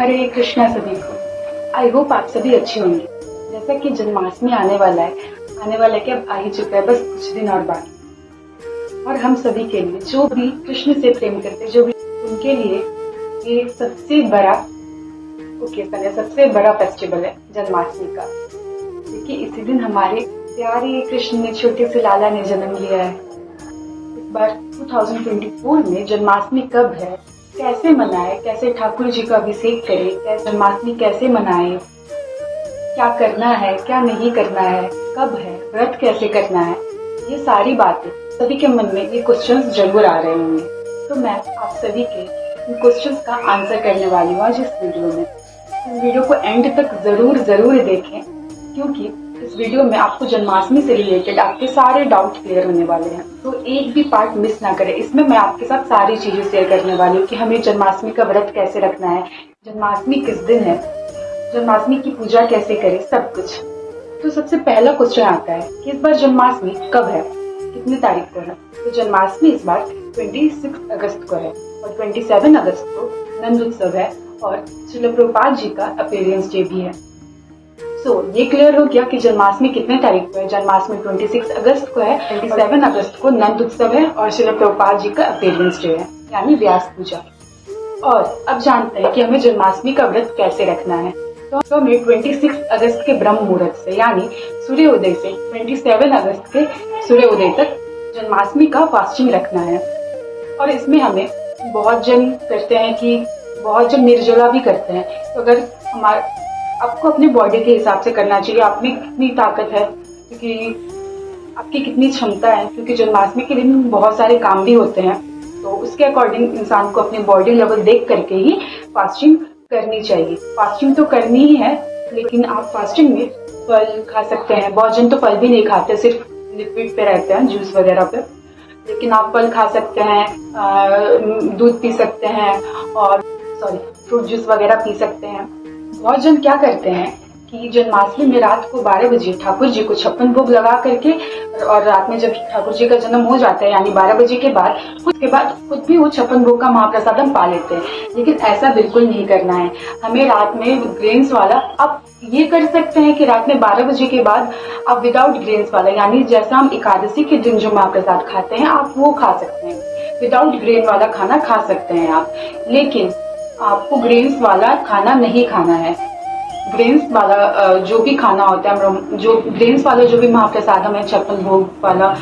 हरे कृष्णा सभी को। I hope आप सभी अच्छे होंगे। जैसा कि जन्माष्टमी आने वाला है कि अब आ ही चुका है, बस कुछ दिन और बाकी। और हम सभी के लिए, जो भी कृष्ण से प्रेम करते, जो भी उनके लिए ये सबसे बड़ा ओकेजन है, सबसे बड़ा फेस्टिवल है जन्माष्टमी का। क्योंकि इसी दिन हमारे प्यारे कृष्ण ने, छोटे से लाला ने जन्म लिया है। इस बार 2024 में जन्माष्टमी कब है, कैसे मनाए, कैसे ठाकुर जी का अभिषेक करें, कैसे जन्माष्टमी कैसे मनाए, क्या करना है क्या नहीं करना है, कब है, व्रत कैसे करना है, ये सारी बातें सभी के मन में ये क्वेश्चंस जरूर आ रहे होंगे। तो मैं आप सभी के इन क्वेश्चंस का आंसर करने वाली हूँ आज इस वीडियो में। इस वीडियो को एंड तक जरूर देखें, क्योंकि इस वीडियो में आपको जन्माष्टमी से रिलेटेड आपके सारे डाउट क्लियर होने वाले हैं। तो एक भी पार्ट मिस ना करें। इसमें मैं आपके साथ सारी चीजें शेयर करने वाली हूँ कि हमें जन्माष्टमी का व्रत कैसे रखना है, जन्माष्टमी किस दिन है, जन्माष्टमी की पूजा कैसे करें, सब कुछ। तो सबसे पहला क्वेश्चन आता है कि इस बार जन्माष्टमी कब है, कितनी तारीख को है। तो जन्माष्टमी इस बार 26 अगस्त को है और 27 अगस्त को नंद उत्सव है और श्रील प्रभुपाद जी का अपीयरेंस डे भी है। ये क्लियर हो गया कि जन्माष्टमी कितने तारीख को है। जन्माष्टमी 26 अगस्त को है, 27 अगस्त को नंद उत्सव है और श्रील प्रभुपाद जी का अपीयरेंस डे है, यानी व्यास पूजा। और अब जानते हैं कि हमें जन्माष्टमी का व्रत कैसे रखना है। तो हमें 26 अगस्त के ब्रह्म मुहूर्त से, यानी सूर्योदय से 27 अगस्त के सूर्योदय तक जन्माष्टमी का फास्टिंग रखना है। और इसमें हमें बहुत जन करते हैं कि बहुत जन निर्जला भी करते हैं। तो अगर आपको अपने बॉडी के हिसाब से करना चाहिए, आप में कितनी ताकत है, क्योंकि आपकी कितनी क्षमता है, क्योंकि जन्माष्टमी के दिन बहुत सारे काम भी होते हैं। तो उसके अकॉर्डिंग इंसान को अपनी बॉडी लेवल देख करके ही फास्टिंग करनी चाहिए। फास्टिंग तो करनी ही है, लेकिन आप फास्टिंग में फल खा सकते हैं। बहुत जन तो फल भी नहीं खाते, सिर्फ लिक्विड पे रहते हैं, जूस वगैरह पे। लेकिन आप फल खा सकते हैं, दूध पी सकते हैं और फ्रूट जूस वगैरह पी सकते हैं। बहुत जन क्या करते हैं कि जन्माष्टमी में रात को 12 बजे ठाकुर जी को 56 भोग लगा करके, और रात में जब ठाकुर जी का जन्म हो जाता है, यानी 12 बजे के बाद, उसके बाद खुद भी वो 56 भोग का महाप्रसादम पा लेते हैं। लेकिन ऐसा बिल्कुल नहीं करना है। हमें रात में ग्रेन्स वाला, आप ये कर सकते हैं कि रात में 12 बजे के बाद आप विदाउट ग्रेन्स वाला, यानी जैसा हम एकादशी के दिन जो महाप्रसाद खाते हैं, आप वो खा सकते हैं। विदाउट ग्रेन वाला खाना खा सकते हैं आप, लेकिन आपको ग्रेन्स वाला खाना नहीं खाना है। ग्रेन्स वाला जो भी खाना होता है, जो ग्रेन्स वाला जो भी महाप्रसादम है, 56 भोग वाला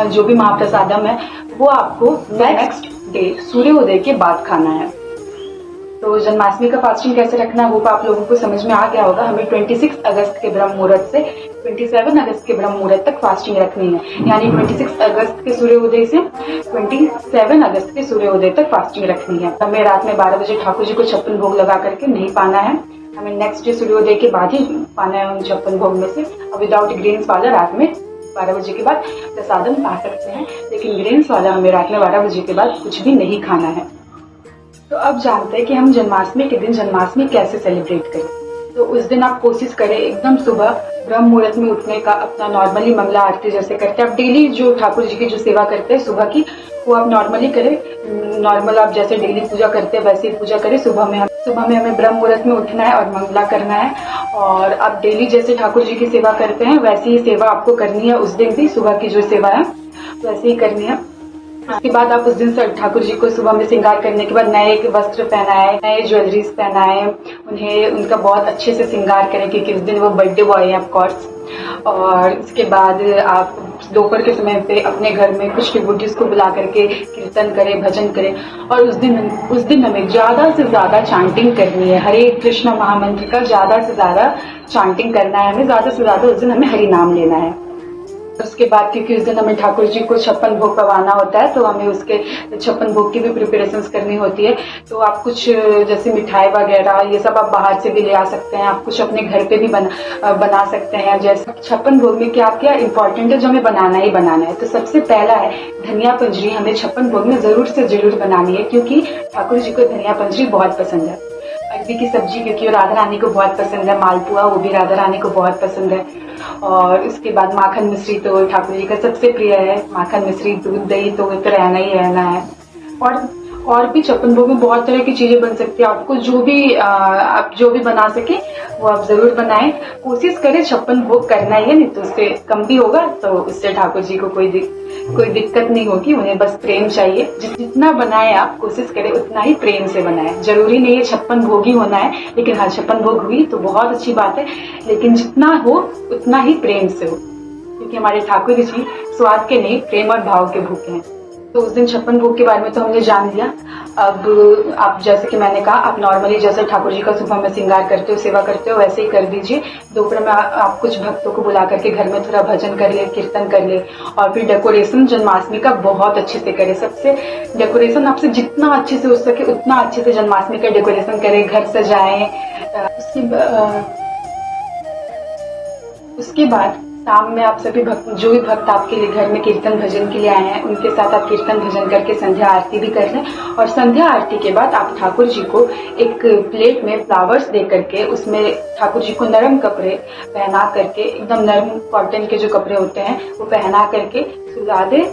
जो भी महाप्रसादम है, वो आपको नेक्स्ट डे सूर्योदय के बाद खाना है। तो जन्माष्टमी का फास्टिंग कैसे रखना है वो आप लोगों को समझ में आ गया होगा। हमें 26 अगस्त के ब्रह्म मुहूर्त से 27 अगस्त के ब्रह्म मुहूर्त तक फास्टिंग रखनी है, यानी 26 अगस्त के सूर्योदय से 27 अगस्त के सूर्योदय तक फास्टिंग रखनी है। हमें रात में 12 बजे ठाकुर जी को 56 भोग लगा करके नहीं पाना है। हमें नेक्स्ट डे सूर्योदय के बाद ही पाना है उन 56 भोग में से। विदाउट ग्रेन्स वाला रात में 12 बजे के बाद प्रसादम पा सकते हैं, लेकिन ग्रेन्स वाला हमें रात में 12 बजे के बाद कुछ भी नहीं खाना है। तो अब जानते हैं कि हम जन्माष्टमी के दिन जन्माष्टमी कैसे सेलिब्रेट करें। तो उस दिन आप कोशिश करें एकदम सुबह ब्रह्म मुहूर्त में उठने का, अपना नॉर्मली मंगला आरती जैसे करते हैं आप डेली, जो ठाकुर जी की जो सेवा करते हैं सुबह की, वो आप नॉर्मली करें। नॉर्मल आप जैसे डेली पूजा करते हैं वैसे ही पूजा करें। सुबह में हमें ब्रह्म मुहूर्त में उठना है और मंगला करना है। और आप डेली जैसे ठाकुर जी की सेवा करते हैं वैसी ही सेवा आपको करनी है। उस दिन भी सुबह की जो सेवा है वैसे ही करनी है। उसके बाद आप उस दिन से ठाकुर जी को सुबह में श्रृंगार करने के बाद नए वस्त्र पहनाए, नए ज्वेलरीज पहनाए, उन्हें उनका बहुत अच्छे से श्रृंगार करें, क्योंकि उस दिन वो बर्थडे बॉय है ऑफकोर्स। और उसके बाद आप दोपहर के समय पे अपने घर में कुछ डिवोटीज को बुला करके कीर्तन करें, भजन करें। और उस दिन हमें ज्यादा से ज्यादा चांटिंग करनी है। हरे कृष्ण महामंत्र का ज्यादा से ज्यादा चांटिंग करना है हमें। ज्यादा से ज्यादा उस दिन हमें हरि नाम लेना है। उसके बाद क्योंकि उस दिन हमें ठाकुर जी को 56 भोग पवाना होता है, तो हमें उसके 56 भोग की भी प्रिपरेशंस करनी होती है। तो आप कुछ जैसे मिठाई वगैरह ये सब आप बाहर से भी ले आ सकते हैं। आप कुछ अपने घर पे भी बना सकते हैं। जैसे 56 भोग में क्या इम्पोर्टेंट है जो हमें बनाना ही बनाना है। तो सबसे पहला है धनिया पंजरी। हमें 56 भोग में जरूर से जरूर बनानी है, क्योंकि ठाकुर जी को धनिया पंजरी बहुत पसंद है। अरबी की सब्जी क्योंकि राधा रानी को बहुत पसंद है। मालपुआ वो भी राधा रानी को बहुत पसंद है। और उसके बाद माखन मिश्री तो ठाकुर जी का सबसे प्रिय है। माखन मिश्री दूध दही तो रहना ही रहना है। और भी छप्पन भोग में बहुत तरह की चीजें बन सकती है। आपको आप जो भी बना सके वो आप जरूर बनाएं। कोशिश करें छप्पन भोग करना ही है, नहीं तो उससे कम भी होगा तो उससे ठाकुर जी को कोई दिक्कत नहीं होगी। उन्हें बस प्रेम चाहिए। जितना बनाए आप कोशिश करें उतना ही प्रेम से बनाएं। जरूरी नहीं है छप्पन भोग ही होना है, लेकिन हाँ छप्पन भोग हुई तो बहुत अच्छी बात है, लेकिन जितना हो उतना ही प्रेम से हो, क्योंकि हमारे ठाकुर जी स्वाद के नहीं प्रेम और भाव के भूखे हैं। तो उस दिन छप्पन भोग के बारे में तो हमने जान लिया। अब आप जैसे कि मैंने कहा, आप नॉर्मली जैसे ठाकुर जी का सुबह में श्रृंगार करते हो, सेवा करते हो, वैसे ही कर दीजिए। दोपहर में आप कुछ भक्तों को बुला करके घर में थोड़ा भजन कर ले, कीर्तन कर ले, और फिर डेकोरेशन जन्माष्टमी का बहुत अच्छे से करे। सबसे डेकोरेशन आपसे जितना अच्छे से हो सके उतना अच्छे से जन्माष्टमी का डेकोरेशन करें, घर सजाएं। उसके बाद शाम में आप सभी जो भी भक्त आपके लिए घर में कीर्तन भजन के लिए आए हैं, उनके साथ आप कीर्तन भजन करके संध्या आरती भी कर लें। और संध्या आरती के बाद आप ठाकुर जी को एक प्लेट में फ्लावर्स दे करके, उसमें ठाकुर जी को नरम कपड़े पहना करके, एकदम नरम कॉटन के जो कपड़े होते हैं वो पहना करके सुला दे,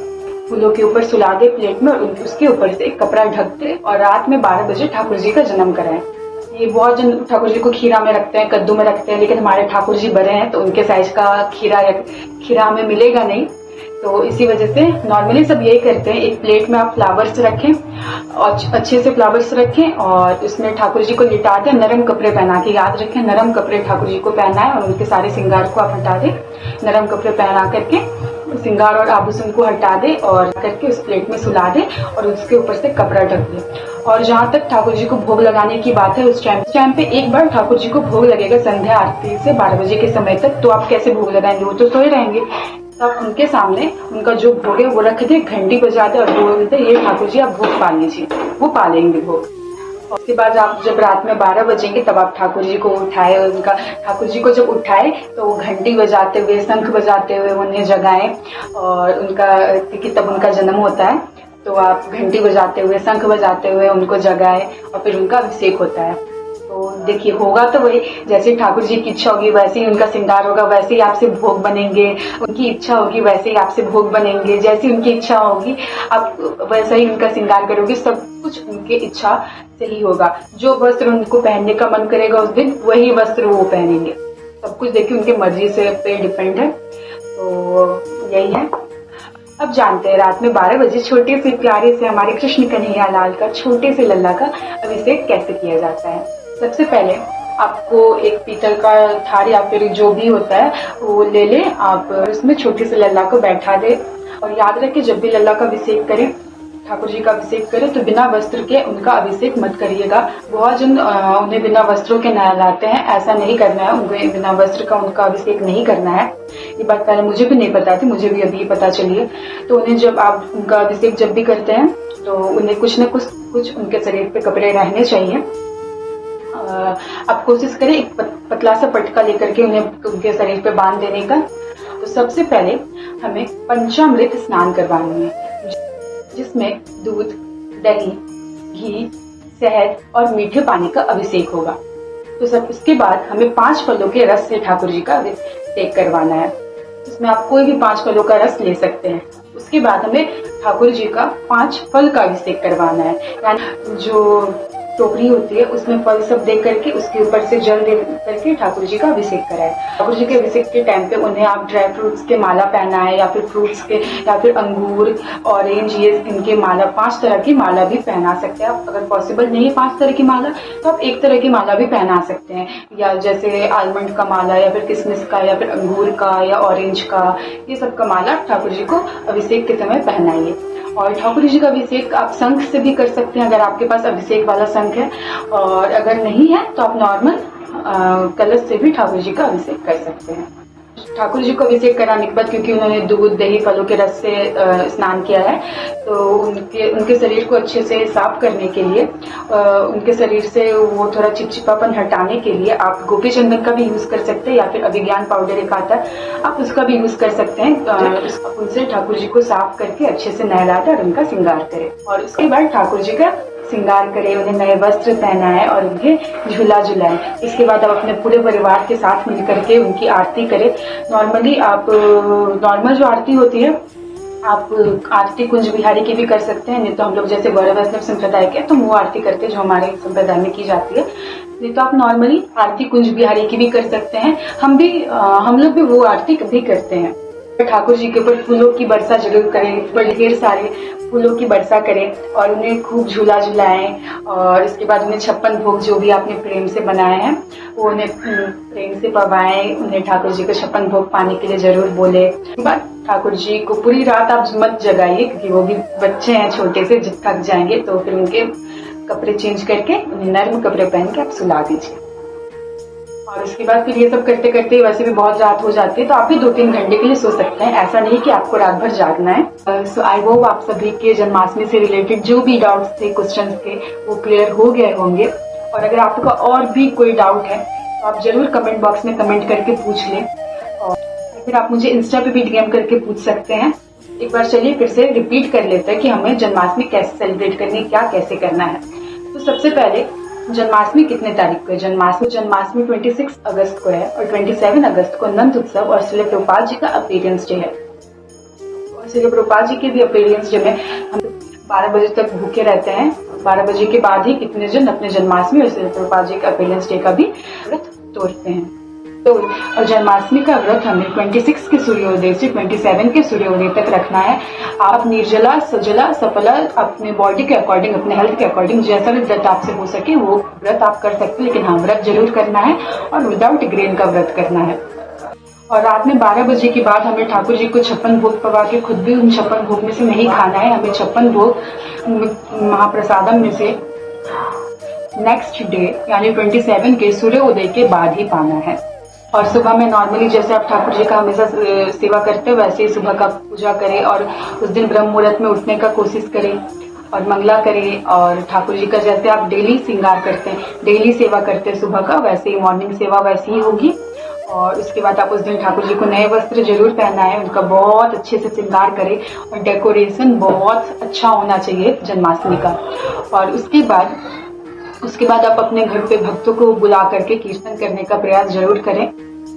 फूलों के ऊपर सुला दे प्लेट में, और उसके ऊपर से एक कपड़ा ढक दे, और रात में 12 बजे ठाकुर जी का जन्म कराएं। ये बहुत जन ठाकुर जी को खीरा में रखते हैं, कद्दू में रखते हैं, लेकिन हमारे ठाकुर जी बड़े हैं तो उनके साइज का खीरा हमें मिलेगा नहीं, तो इसी वजह से नॉर्मली सब यही करते हैं। एक प्लेट में आप फ्लावर्स रखें और अच्छे से फ्लावर्स रखें, और उसमें ठाकुर जी को लिटा दें, नरम कपड़े पहना के। याद रखें, नरम कपड़े ठाकुर जी को पहनाएं और उनके सारे श्रृंगार को आप हटा दें। नरम कपड़े पहना करके श्रृंगार और आभूषण को हटा दे और करके उस प्लेट में सुला दे, और उसके ऊपर से कपड़ा ढक दे। और जहाँ तक ठाकुर जी को भोग लगाने की बात है, उस टाइम पे एक बार ठाकुर जी को भोग लगेगा संध्या आरती से 12 बजे के समय तक। तो आप कैसे भोग लगाएंगे, वो तो सोए रहेंगे। तो आप उनके सामने उनका जो भोग है वो रख दे, घंटी बजा दे और बोल दे, ये ठाकुर जी आप भोग पा लीजिए। वो पालेंगे भोग। उसके बाद आप जब रात में 12 बजेंगे तब आप ठाकुर जी को उठाए, उनका ठाकुर जी को जब उठाए तो वो घंटी बजाते हुए, शंख बजाते हुए उन्हें जगाएं, और उनका क्योंकि तब उनका जन्म होता है, तो आप घंटी बजाते हुए, शंख बजाते हुए उनको जगाएं, और फिर उनका अभिषेक होता है। तो देखिए, होगा तो वही जैसे ठाकुर जी की इच्छा होगी वैसे ही उनका श्रृंगार होगा, वैसे ही आपसे भोग बनेंगे। उनकी इच्छा होगी वैसे ही आपसे भोग बनेंगे, जैसी उनकी इच्छा होगी आप वैसा ही उनका श्रृंगार करोगे। सब कुछ उनकी इच्छा से ही होगा। जो वस्त्र उनको पहनने का मन करेगा उस दिन वही वस्त्र वो पहनेंगे। सब कुछ देखिए उनकी मर्जी से पे डिपेंड है। तो यही है। अब जानते हैं रात में 12 बजे छोटे से प्यारे से हमारे कृष्ण कन्हैया लाल का, छोटे से लल्ला का अभिषेक कैसे किया जाता है। सबसे पहले आपको एक पीतल का थाल या फिर जो भी होता है वो ले ले आप, उसमें छोटे से लल्ला को बैठा दे। और याद रखें, जब भी लल्ला का अभिषेक करें, ठाकुर जी का अभिषेक करें, तो बिना वस्त्र के उनका अभिषेक मत करिएगा। बहुत जन उन्हें बिना वस्त्रों के नहलाते हैं, ऐसा नहीं करना है। उन्हें बिना वस्त्र का उनका अभिषेक नहीं करना है। ये बात पहले मुझे भी नहीं पता थी, मुझे भी अभी पता चली है। तो उन्हें जब आप उनका अभिषेक जब भी करते हैं तो उन्हें कुछ न कुछ उनके शरीर पे कपड़े रहने चाहिए। आप कोशिश करें एक पतला सा पटका लेकर के उन्हें उनके शरीर पे बांध देने का। तो सबसे पहले हमें पंचामृत स्नान करवानी है, जिसमें दूध, दही, घी, शहद और मीठे पानी का अभिषेक होगा। तो सब इसके बाद हमें 5 फलों के रस से ठाकुर जी का अभिषेक करवाना है। इसमें आप कोई भी 5 फलों का रस ले सकते हैं। उसके बाद हमें ठाकुर जी का 5 फल का अभिषेक करवाना है। यानी जो टोकरी होती है उसमें फल सब दे करके उसके ऊपर से जल दे करके ठाकुर जी का अभिषेक कराए। ठाकुर जी के अभिषेक के टाइम पे उन्हें आप ड्राई फ्रूट्स के माला पहनाए, या फिर फ्रूट्स के, या फिर अंगूर, ऑरेंज, ये इनके माला, 5 तरह की माला भी पहना सकते हैं आप। अगर पॉसिबल नहीं है 5 तरह की माला तो आप 1 तरह की माला भी पहना सकते हैं, या जैसे आलमंड का माला, या फिर किशमिश का, या फिर अंगूर का, या ऑरेंज का, ये सब का माला ठाकुर जी को अभिषेक के समय पहनाइए। और ठाकुर जी का अभिषेक आप शंख से भी कर सकते हैं, अगर आपके पास अभिषेक वाला शंख है, और अगर नहीं है तो आप नॉर्मल कलश से भी ठाकुर जी का अभिषेक कर सकते हैं। ठाकुर जी को अभिषेक कराने के बाद, क्योंकि उन्होंने दूध, दही, फलों के रस से स्नान किया है, तो उनके शरीर को अच्छे से साफ करने के लिए, उनके शरीर से वो थोड़ा चिपचिपापन हटाने के लिए आप गोपी चंदन का भी यूज कर सकते हैं, या फिर अभिज्ञान पाउडर एक आता है, आप उसका भी यूज कर सकते हैं। उनसे ठाकुर जी को साफ करके अच्छे से नहला कर उनका श्रृंगार करें, और उसके बाद ठाकुर जी का श्रृंगार करें, उन्हें नए वस्त्र पहनाएं और उन्हें झूला झुलाएं। इसके बाद आप अपने पूरे परिवार के साथ मिलकर के उनकी आरती करें। नॉर्मली आप नॉर्मल जो आरती होती है आप आरती कुंज बिहारी की भी कर सकते हैं, नहीं तो हम लोग जैसे गौर वैष्णव संप्रदाय के तो वो आरती करते हैं जो हमारे संप्रदाय में की जाती है। नहीं तो आप नॉर्मली आरती कुंज बिहारी की भी कर सकते हैं। हम लोग भी वो आरती भी करते हैं। ठाकुर जी के ऊपर फूलों की वर्षा जरूर करें, बड़े ढेर सारे फूलों की वर्षा करें और उन्हें खूब झूला झुलाएं और इसके बाद उन्हें 56 भोग जो भी आपने प्रेम से बनाए हैं वो उन्हें प्रेम से पवाएं। उन्हें ठाकुर जी को 56 भोग पाने के लिए जरूर बोले। उसके बाद ठाकुर जी को पूरी रात आप मत जगाइए, क्योंकि वो भी बच्चे हैं छोटे से, जब थक जाएंगे तो फिर उनके कपड़े चेंज करके उन्हें नर्म कपड़े पहन के आप सुला दीजिए। और उसके बाद फिर ये सब करते करते वैसे भी बहुत रात हो जाती है, तो आप भी 2-3 घंटे के लिए सो सकते हैं। ऐसा नहीं कि आपको रात भर जागना है। सो आई होप आप सभी के जन्माष्टमी से रिलेटेड जो भी डाउट्स थे, क्वेश्चंस थे, वो क्लियर हो गए होंगे। और अगर आपका और भी कोई डाउट है तो आप जरूर कमेंट बॉक्स में कमेंट करके पूछ लें, और फिर आप मुझे इंस्टा पे भी डीएम करके पूछ सकते हैं। एक बार चलिए फिर से रिपीट कर लेते हैं कि हमें जन्माष्टमी कैसे सेलिब्रेट करनी है, क्या कैसे करना है। तो सबसे पहले जन्माष्टमी कितने तारीख को है? जन्माष्टमी 26 अगस्त को है और 27 अगस्त को नंद उत्सव और श्रील प्रभुपाद जी का अपीयरेंस डे है। और श्रील प्रभुपाद जी के भी अपीयरेंस डे में हम 12 बजे तक भूखे रहते हैं। 12 बजे के बाद ही कितने जन अपने जन्माष्टमी और श्रील प्रभुपाद जी का अपीयरेंस डे का भी व्रत तोड़ते हैं। तो और जन्माष्टमी का व्रत हमें 26 के सूर्योदय से 27 के सूर्योदय तक रखना है। आप निर्जला, सजला, सफला अपने बॉडी के अकॉर्डिंग, अपने हेल्थ के अकॉर्डिंग जैसा भी व्रत आपसे हो सके वो व्रत आप कर सकते हैं, लेकिन हाँ व्रत जरूर करना है और विदाउट ग्रेन का व्रत करना है। और रात में 12 बजे के बाद हमें ठाकुर जी को 56 भोग पवा के खुद भी उन 56 भोग में से नहीं खाना है। हमें 56 भोग महाप्रसादम में से नेक्स्ट डे यानी 27 के सूर्योदय के बाद ही पाना है। और सुबह में नॉर्मली जैसे आप ठाकुर जी का हमेशा सेवा करते हो वैसे ही सुबह का पूजा करें और उस दिन ब्रह्म मुहूर्त में उठने का कोशिश करें और मंगला करें। और ठाकुर जी का जैसे आप डेली श्रृंगार करते हैं, डेली सेवा करते हैं सुबह का, वैसे ही मॉर्निंग सेवा वैसी ही होगी। और उसके बाद आप उस दिन ठाकुर जी को नए वस्त्र जरूर पहनाएं, उनका बहुत अच्छे से श्रृंगार करें और डेकोरेशन बहुत अच्छा होना चाहिए जन्माष्टमी का। और उसके बाद आप अपने घर पे भक्तों को बुला करके कीर्तन करने का प्रयास जरूर करें।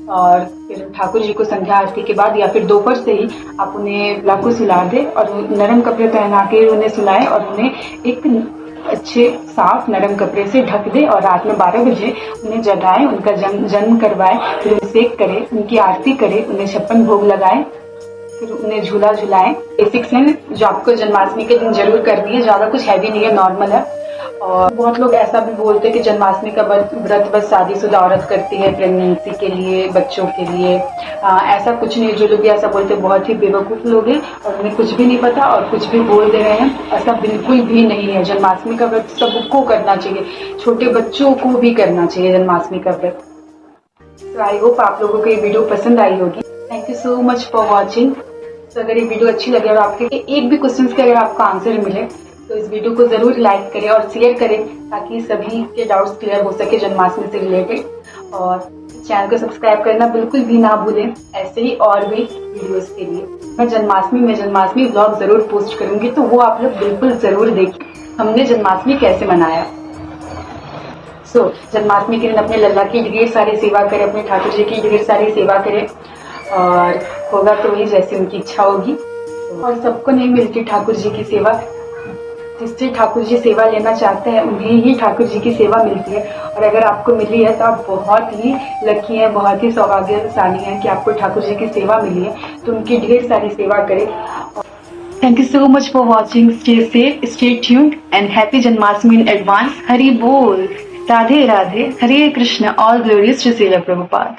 और फिर ठाकुर जी को संध्या आरती के बाद या फिर दोपहर से ही आप उन्हें लाखों सुला दें और नरम कपड़े पहना के उन्हें सुलाएं और उन्हें एक अच्छे साफ नरम कपड़े से ढक दें और रात में 12 बजे उन्हें जगाएं, उनका जन्म करवाएं, फिर उन्हें सेक करें, उनकी आरती करें, उन्हें 56 भोग लगाएं, फिर उन्हें झूला झुलाएं। बेसिक्स हैं जो आपको जन्माष्टमी के दिन जरूर करनी है, ज्यादा कुछ हैवी नहीं है, नॉर्मल है। और बहुत लोग ऐसा भी बोलते हैं कि जन्माष्टमी का व्रत बस शादीशुदा औरत करती है, प्रेगनेंसी के लिए, बच्चों के लिए। ऐसा कुछ नहीं। जो लोग ऐसा बोलते हैं बहुत ही बेवकूफ लोग हैं और उन्हें कुछ भी नहीं पता और कुछ भी बोल दे रहे हैं। ऐसा बिल्कुल भी नहीं है। जन्माष्टमी का व्रत सबको करना चाहिए, छोटे बच्चों को भी करना चाहिए जन्माष्टमी का व्रत। तो आई होप आप लोगों को ये वीडियो पसंद आई होगी। Thank you so much for watching. तो अगर ये वीडियो अच्छी लगे और आपके एक भी क्वेश्चन के अगर आपको आंसर मिले तो इस वीडियो को जरूर लाइक करें और शेयर करें ताकि सभी के डाउट्स क्लियर हो सके जन्माष्टमी से रिलेटेड। और चैनल को सब्सक्राइब करना बिल्कुल भी ना भूलें, ऐसे ही और भी वीडियोस के लिए। मैं जन्माष्टमी व्लॉग जरूर पोस्ट करूंगी, तो वो आप लोग बिल्कुल जरूर देखें हमने जन्माष्टमी कैसे मनाया। जन्माष्टमी के दिन अपने लल्ला की ढेर सारी सेवा करें, अपने ठाकुर जी की ढेर सारी सेवा करें और होगा तो वही जैसी उनकी इच्छा होगी। और सबको नहीं मिलती ठाकुर जी की सेवा, जिससे ठाकुर जी सेवा लेना चाहते हैं उन्हें ही ठाकुर जी की सेवा मिलती है। और अगर आपको मिली है तो आप बहुत ही लकी हैं, बहुत ही सौभाग्यशाली हैं कि आपको ठाकुर जी की सेवा मिली है, तो उनकी ढेर सारी सेवा करें। Thank you so much for watching. Stay safe, stay tuned and happy Janmashtami in advance. Hari बोल, Radhe Radhe, Hare Krishna, all glories to Srila Prabhupada.